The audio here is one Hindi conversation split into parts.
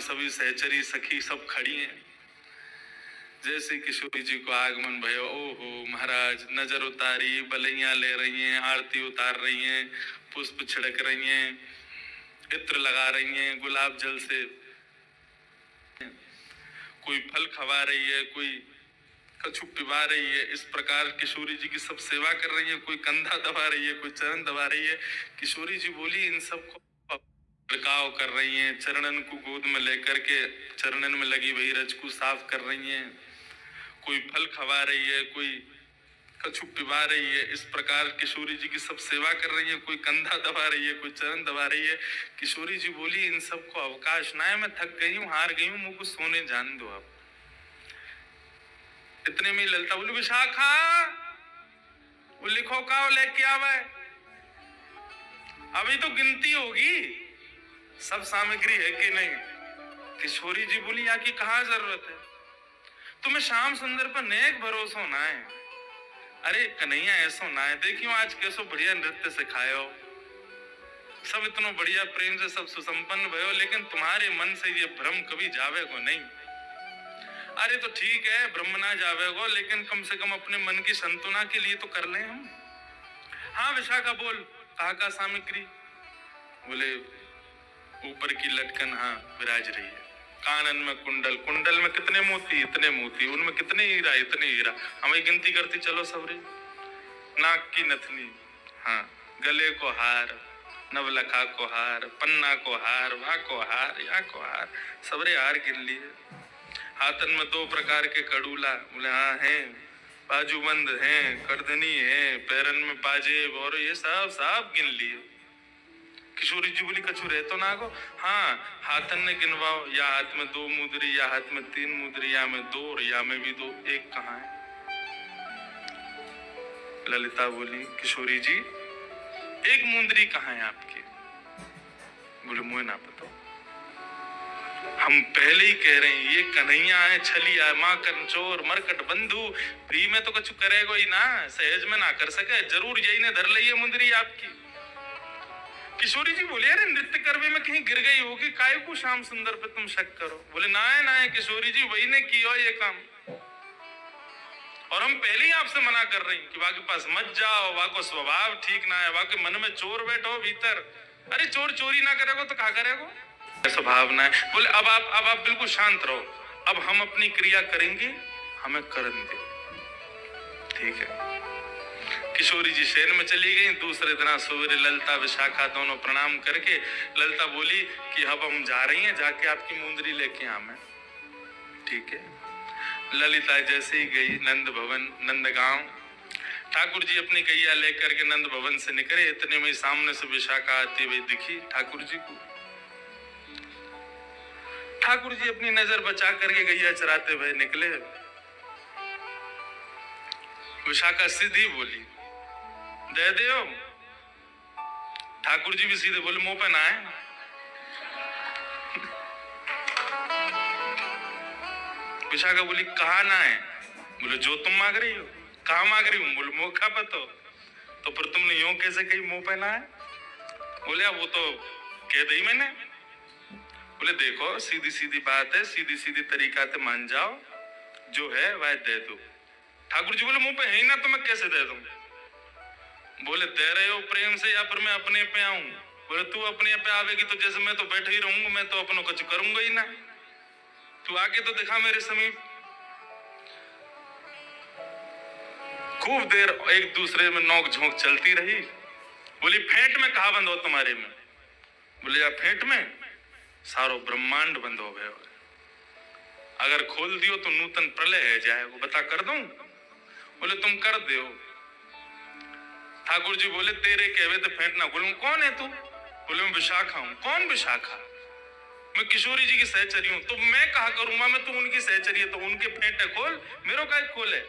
सभी सहचरी सखी सब खड़ी हैं। जैसे किशोरी जी को आगमन भयो, ओहो महाराज नजर उतारी, बलैया ले रही हैं, आरती उतार रही हैं, पुष्प छिड़क रही हैं, इत्र लगा रही हैं, गुलाब जल से कोई फल खवा रही है, कोई कछु पिवा रही है। इस प्रकार किशोरी जी की सब सेवा कर रही है। कोई कंधा दबा रही है, कोई चरण दबा रही है। किशोरी जी बोली इन सबको छिड़काव कर रही हैं, चरणन को गोद में लेकर के चरणन में लगी वही रज को साफ कर रही हैं। कोई फल खवा रही है, कोई कछु पिवा रही है। इस प्रकार किशोरी जी की सब सेवा कर रही है। कोई कंधा दबा रही है, कोई चरण दबा रही है। किशोरी जी बोली इन सबको अवकाश ना है, मैं थक गई हूँ, हार गई हूँ, मुझको सोने जान दो आप। इतने में ललिता बोली विशाखा वो लिखो का लेके आवे, अभी तो गिनती होगी सब सामग्री है कि नहीं। किशोरी जी बोली यहाँ की कहाँ जरूरत है, तुम्हें श्याम सुंदर पर नेक भरोसा ना है। अरे कन्हैया ऐसो ना है, देखियो आज कैसो बढ़िया नृत्य सिखायो, सब इतना बढ़िया प्रेम से सब सुसंपन्न भयो, लेकिन तुम्हारे मन से ये भ्रम कभी जावे को नहीं। अरे तो ठीक है ब्रह्म ना जावे गो, लेकिन कम से कम अपने मन की संतुना के लिए तो कर लें हम। हाँ विशाखा बोल, कहा का सामग्री? बोले ऊपर की लटकन हाँ विराज रही है, कानन में कुंडल, कुंडल में कितने मोती, इतने मोती, उनमें कितने हीरा, इतने हीरा, हमें गिनती करती चलो सबरे। नाक की नथनी, हाँ गले को हार, नवलखा को हार, पन्ना को हार, वहा को हार, यहाँ को हार, सबरे हार गिन लिए। हाथन में 2 प्रकार के कड़ूला, बोले हाँ है, बाजूबंद हैं, करधनी है, पैरन में पाजेब, और ये सब गिन लिए। किशोरी जी बोली कछु रह तो ना गो? हाँ हाथन ने गिनवाओ, या हाथ में 2 मुद्री, या हाथ में 3 मुद्री, या में 2 और या में भी 2, एक कहाँ है? ललिता बोली किशोरी जी एक मुंदरी कहाँ है आपकी? बोले मुझे ना पता, हम पहले ही कह रहे हैं ये कन्हैया है, छलिया है, माँ कंचोर मरकट बंधु, फ्री में तो कुछ करेगा ही ना, सहज में ना कर सके, जरूर यही ने धर ली है मुंदरी आपकी। किशोरी जी बोले अरे नृत्य करवे में कहीं गिर गई होगी, काय को श्याम सुंदर पे तुम शक करो? बोले ना है किशोरी जी वही ने किया ये काम, और हम पहले ही आपसे मना कर रहे हैं कि वहां के पास मत जाओ, वहां को स्वभाव ठीक ना है, वहां के मन में चोर बैठो भीतर। अरे चोर चोरी ना करेगो तो क्या करेगो, स्वभाव ना है। बोले अब आप बिल्कुल शांत रहो, अब हम अपनी क्रिया करेंगे, हमें करने दे, ठीक है। किशोरी जी शहर में चली गई। दूसरे दिन सवेरे ललिता विशाखा दोनों प्रणाम करके ललिता बोली कि अब हम जा रही हैं, जाके आपकी मुंदरी लेके आवे, ठीक है। ललिता जैसे ही गई नंद भवन नंदगांव, ठाकुर जी अपनी गैया लेकर के नंद भवन से निकले। इतने में सामने से विशाखा आती हुई दिखी ठाकुर जी को। ठाकुर जी अपनी नजर बचा करके गैया चराते हुए निकले। विशाखा सीधी बोली दे दो। ठाकुर जी भी सीधे बोले मुंह पे ना है। विशाखा बोली कहा ना है? बोले जो तुम मांग रही हो। कहा मांग रही हूँ? बोले मुंह का पतो। तो फिर तुमने यूं कैसे कही मुंह पे ना है? बोले वो तो कह दी मैंने। बोले देखो सीधी सीधी बात है, सीधी सीधी तरीका से मान जाओ, जो है वह दे दो। ठाकुर जी बोले मुंह पे है ही ना, तो मैं कैसे दे दूं? बोले दे रहे हो प्रेम से या फिर मैं अपने पे आऊं? बोले तू अपने पे आवेगी तो जैसे मैं तो बैठे ही रहूंगा, मैं तो अपनों कुछ करूंगा ही ना, तू आके तो दिखा मेरे समीप। खूब देर एक दूसरे में नोक झोंक चलती रही। बोली फेंट में कहा बंद हो तुम्हारे में? बोले या फेंट में सारो ब्रह्मांड बंद हो गया, अगर खोल दियो तो नूतन प्रलय है जाए, वो बता कर दूं? बोले तुम कर दो। ठाकुर जी बोले तेरे कहवे तो फेंट ना खोलूं। कौन है तू? बोले मैं विशाखा हूं। कौन विशाखा? मैं किशोरी जी की सहचरी हूं। तो मैं कहा करूंगा मैं तो उनकी सहचरी है, तो उनके फेंटे खोल, मेरो का खोले,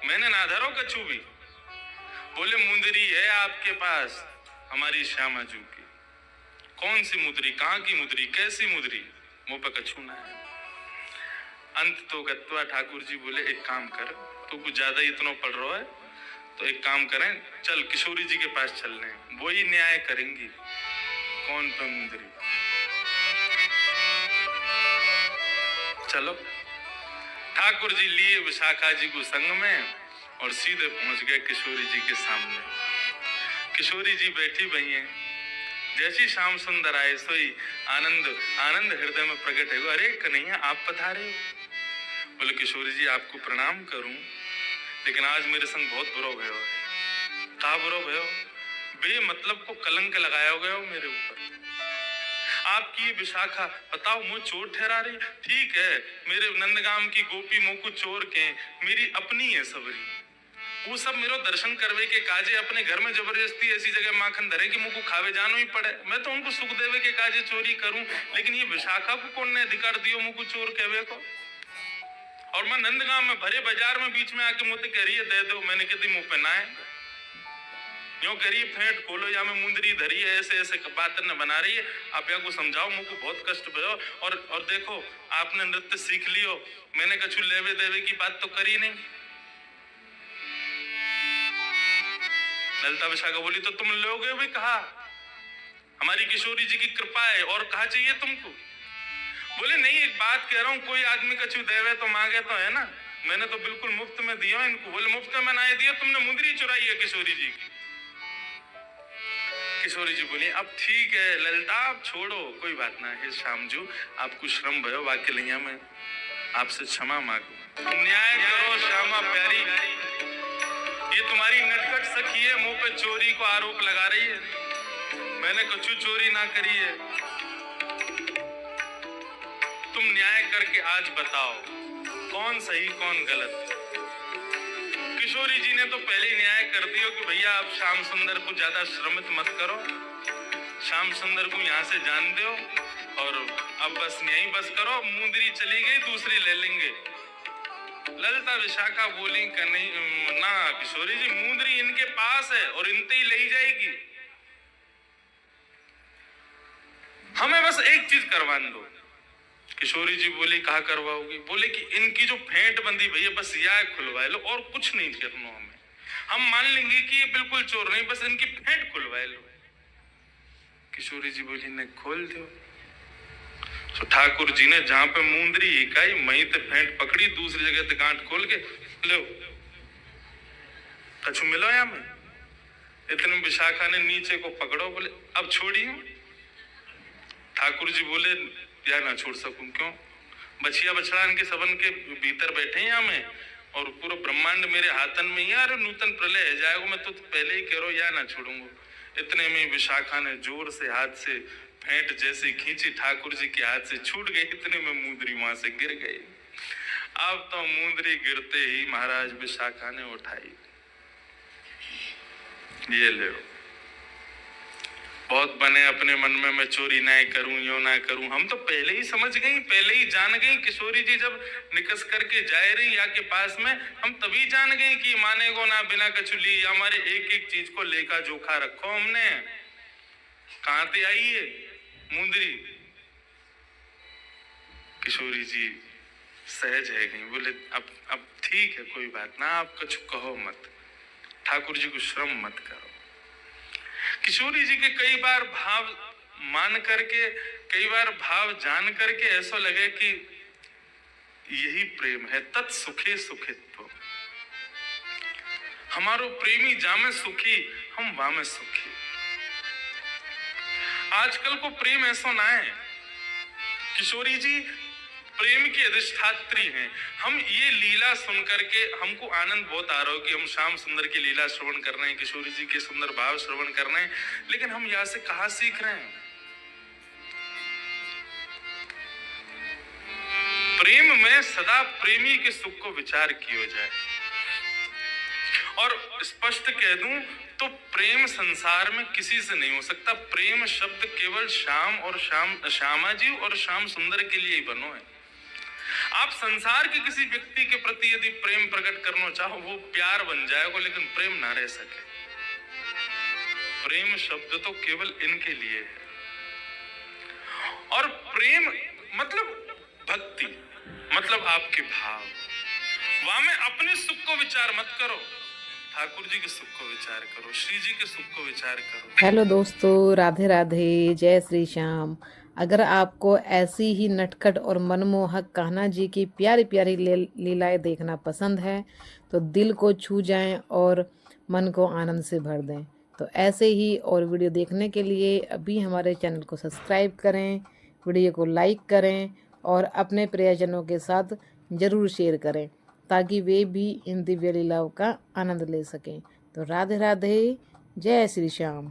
मैंने ना धरो कछु भी। बोले मुंदरी है आपके पास हमारी श्यामा जू की। कौन सी मुद्री, कहाँ की मुद्री, कैसी मुद्री? मुंह पे कछु ना है। अंत तो गत्वा ठाकुर जी बोले एक काम कर, तू कुछ ज्यादा ही इतना पढ़ रहा है, तो एक काम करें चल किशोरी जी के पास चलने, वो ही न्याय करेंगी कौन पे मुंदरी। चलो। ठाकुर जी लिए विशाखा जी को संग में और सीधे पहुंच गए किशोरी जी के सामने। किशोरी जी बैठी भई हैं। जैसी श्याम सुंदर आए सोई आनंद आनंद हृदय में प्रकट है। अरे कन्हैया आप पधारे हो। बोले किशोरी जी आपको प्रणाम करूं, लेकिन आज मेरे संग बहुत बुरा भयो है। का बुरा भयो? बेमतलब को कलंक लगाया गया हो मेरे ऊपर। आपकी ये विशाखा बताओ मुझे चोर ठहरा रही। ठीक है, मेरे नंदगाम की गोपी मुँह को चोर के मेरी अपनी है सबरी। वो सब मेरो दर्शन करवे के काजे अपने घर में जबरदस्ती ऐसी जगह माखन धरे कि मुझको खावे जानो ही पड़े। मैं तो उनको सुख देवे के काजे चोरी करूं, लेकिन ये विशाखा को कौन ने अधिकार दियो मुझको चोर कहवे को? और मैं नंदगांव में भरे बाजार में बीच में आके मुझे कह रही है दे दो। मैंने कहती मुंह पे ना है, यो गरीब फेंट खोलो या में मुंदरी धरी है, ऐसे ऐसे बात न बना रही है। आप यहाँ को समझाओ, मुझको बहुत कष्ट भयो। और देखो आपने नृत्य सीख लियो, मैंने कछु लेवे देवे की बात तो करी नहीं। ललिता विशाखा बोली तो तुम लोगे भी कहा, हमारी किशोरी जी की कृपा है, और कहा चाहिए तुमको? बोले नहीं, एक बात कह रहा हूँ, कोई आदमी कछु देवे तो मांगे तो है ना, मैंने तो बिल्कुल मुफ्त में दिया इनको। बोले मुफ्त में ना दिया, तुमने मुंदरी चुराई है किशोरी जी की। किशोरी जी बोली अब ठीक है ललिता आप छोड़ो, कोई बात ना है श्यामजू, आपको श्रम भयो, वाकई लिया मैं आपसे क्षमा मांगू। न्याय करो श्यामा प्यारी, ये तुम्हारी नटखट सखी है, मुंह पे चोरी को आरोप लगा रही है। मैंने कुछ चोरी ना करी है। तुम न्याय करके आज बताओ कौन सही कौन गलत। किशोरी जी ने तो पहले ही न्याय कर दिया कि भैया आप श्याम सुंदर को ज्यादा श्रमित मत करो, श्याम सुंदर को यहाँ से जान दो, और अब बस यहीं बस करो। मुंदरी चली गई, दूसरी ले लेंगे। ललिता विशाखा बोली नहीं ना किशोरी जी, मुंदरी इनके पास है और इनते ही ले जाएगी, हमें बस एक चीज करवान दो। किशोरी जी बोली कहा करवाओगी? बोले कि इनकी जो फेंट बंदी भैया बस यह खुलवा लो, और कुछ नहीं करना हमें, हम मान लेंगे कि ये बिल्कुल चोर नहीं, बस इनकी फेंट खुलवा लो। किशोरी जी बोली ने खोल दो। तो ठाकुर जी ने जहां पे मुंदरी इकाई वहीं ते फेंट पकड़ी, दूसरी जगह ते गांठ खोल के लो कछु मिलो या में। इतने विशाखा ने नीचे को पकड़ो, बोले अब छोड़ियो। ठाकुर जी बोले या ना छोड़ सकूं, क्यों? बछिया बछड़ा इनके सबन के भीतर बैठे हैं यहाँ में, और पूरा ब्रह्मांड मेरे हाथन में ही, यार नूतन प्रलय है जाएगा, मैं तो पहले ही कह रहा हूं या ना छोड़ूंगा। इतने में विशाखा ने जोर से हाथ से फेंट जैसे खींची, ठाकुर जी के हाथ से छूट गई। इतने में मुंदरी वहां से गिर गई। अब तो मुंदरी गिरते ही महाराज विशाखा ने उठाई, ये ले बहुत बने अपने मन में मैं चोरी ना करूं, यो ना करूं। हम तो पहले ही समझ गई, पहले ही जान गई। किशोरी जी जब निकस करके जाए रही या के पास में, हम तभी जान गए कि माने को ना बिना कछु ली, हमारे एक एक चीज को लेखा जोखा रखो हमने। कहां से आई है मुंदरी? किशोरी जी सहज है गई, बोले अब ठीक है, कोई बात ना, आप कुछ कहो मत, ठाकुर जी को श्रम मत करो। किशोरी जी के कई बार भाव मान करके, कई बार भाव जान करके ऐसा लगे कि यही प्रेम है, तत्सुखे सुखित्व। हमारो प्रेमी जामे सुखी, हम वामे सुखी। आजकल को प्रेम ऐसा ना है। किशोरी जी प्रेम की अधिष्ठात्री हैं। हम ये लीला सुन करके हमको आनंद बहुत आ रहा हो कि हम श्याम सुंदर की लीला श्रवण कर रहे हैं, किशोरी जी के सुंदर भाव श्रवण कर रहे हैं, लेकिन हम यहाँ से कहाँ सीख रहे हैं? प्रेम में सदा प्रेमी के सुख को विचार किया जाए। और स्पष्ट कह दूं तो प्रेम संसार में किसी से नहीं हो सकता। प्रेम शब्द केवल श्याम और श्यामा जी और श्याम सुंदर के लिए ही बनो है। आप संसार के किसी व्यक्ति के प्रति यदि प्रेम प्रकट करना चाहो, वो प्यार बन जाएगा, लेकिन प्रेम ना रह सके। प्रेम शब्द तो केवल इनके लिए है। और प्रेम मतलब भक्ति, मतलब आपके भाव। वहां में अपने सुख को विचार मत करो, ठाकुर जी के सुख को विचार करो, श्री जी के सुख को विचार करो। हेलो दोस्तों, राधे राधे, जय श्री श्याम। अगर आपको ऐसी ही नटखट और मनमोहक कान्हा जी की प्यारी प्यारी लीलाएं देखना पसंद है तो दिल को छू जाएं और मन को आनंद से भर दें। तो ऐसे ही और वीडियो देखने के लिए अभी हमारे चैनल को सब्सक्राइब करें, वीडियो को लाइक करें और अपने प्रियजनों के साथ ज़रूर शेयर करें ताकि वे भी इन दिव्य लीलाओं का आनंद ले सकें। तो राधे राधे, जय श्री श्याम।